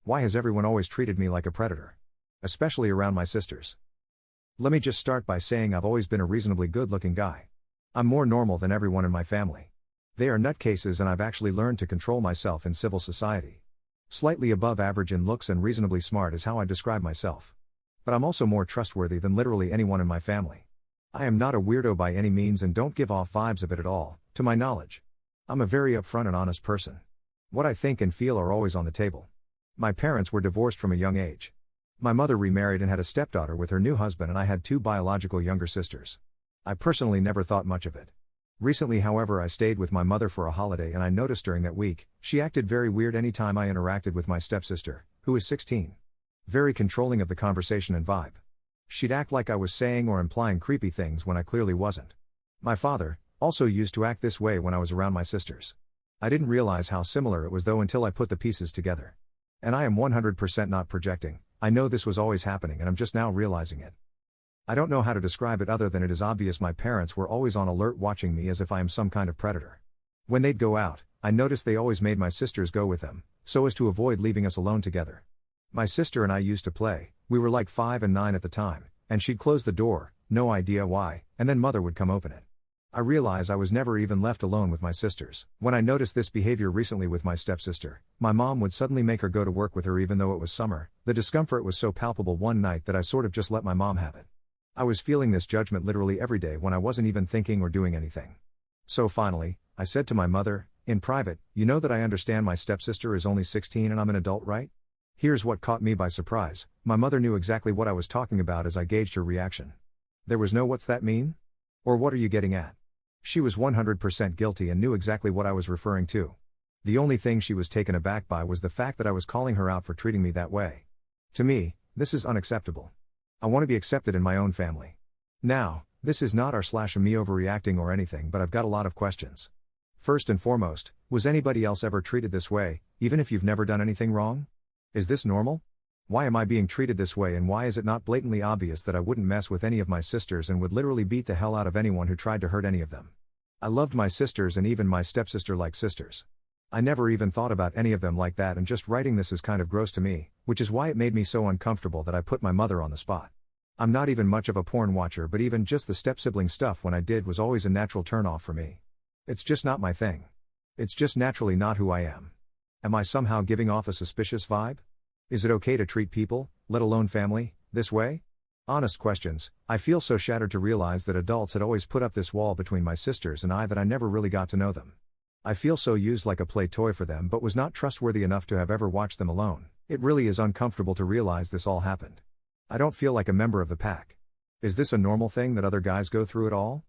Why has everyone always treated me like a predator? Especially around my sisters. Let me just start by saying I've always been a reasonably good-looking guy. I'm more normal than everyone in my family. They are nutcases and I've actually learned to control myself in civil society. Slightly above average in looks and reasonably smart is how I describe myself. But I'm also more trustworthy than literally anyone in my family. I am not a weirdo by any means and don't give off vibes of it at all, to my knowledge. I'm a very upfront and honest person. What I think and feel are always on the table. My parents were divorced from a young age. My mother remarried and had a stepdaughter with her new husband, and I had 2 biological younger sisters. I personally never thought much of it. Recently, however, I stayed with my mother for a holiday and I noticed during that week, she acted very weird anytime I interacted with my stepsister, who is 16. Very controlling of the conversation and vibe. She'd act like I was saying or implying creepy things when I clearly wasn't. My father also used to act this way when I was around my sisters. I didn't realize how similar it was though until I put the pieces together. And I am 100% not projecting. I know this was always happening and I'm just now realizing it. I don't know how to describe it other than it is obvious my parents were always on alert watching me as if I am some kind of predator. When they'd go out, I noticed they always made my sisters go with them, so as to avoid leaving us alone together. My sister and I used to play, we were like 5 and 9 at the time, and she'd close the door, no idea why, and then mother would come open it. I realize I was never even left alone with my sisters. When I noticed this behavior recently with my stepsister, my mom would suddenly make her go to work with her even though it was summer. The discomfort was so palpable one night that I sort of just let my mom have it. I was feeling this judgment literally every day when I wasn't even thinking or doing anything. So finally, I said to my mother, in private, you know that I understand my stepsister is only 16 and I'm an adult, right? Here's what caught me by surprise. My mother knew exactly what I was talking about as I gauged her reaction. There was no "what's that mean?" or "what are you getting at?" She was 100% guilty and knew exactly what I was referring to. The only thing she was taken aback by was the fact that I was calling her out for treating me that way. To me, this is unacceptable. I want to be accepted in my own family. Now, this is not me overreacting or anything, but I've got a lot of questions. First and foremost, was anybody else ever treated this way, even if you've never done anything wrong? Is this normal? Why am I being treated this way, and why is it not blatantly obvious that I wouldn't mess with any of my sisters and would literally beat the hell out of anyone who tried to hurt any of them? I loved my sisters and even my stepsister like sisters. I never even thought about any of them like that, and just writing this is kind of gross to me, which is why it made me so uncomfortable that I put my mother on the spot. I'm not even much of a porn watcher, but even just the step-sibling stuff when I did was always a natural turn-off for me. It's just not my thing. It's just naturally not who I am. Am I somehow giving off a suspicious vibe? Is it okay to treat people, let alone family, this way? Honest questions. I feel so shattered to realize that adults had always put up this wall between my sisters and I that I never really got to know them. I feel so used like a play toy for them, but was not trustworthy enough to have ever watched them alone. It really is uncomfortable to realize this all happened. I don't feel like a member of the pack. Is this a normal thing that other guys go through at all?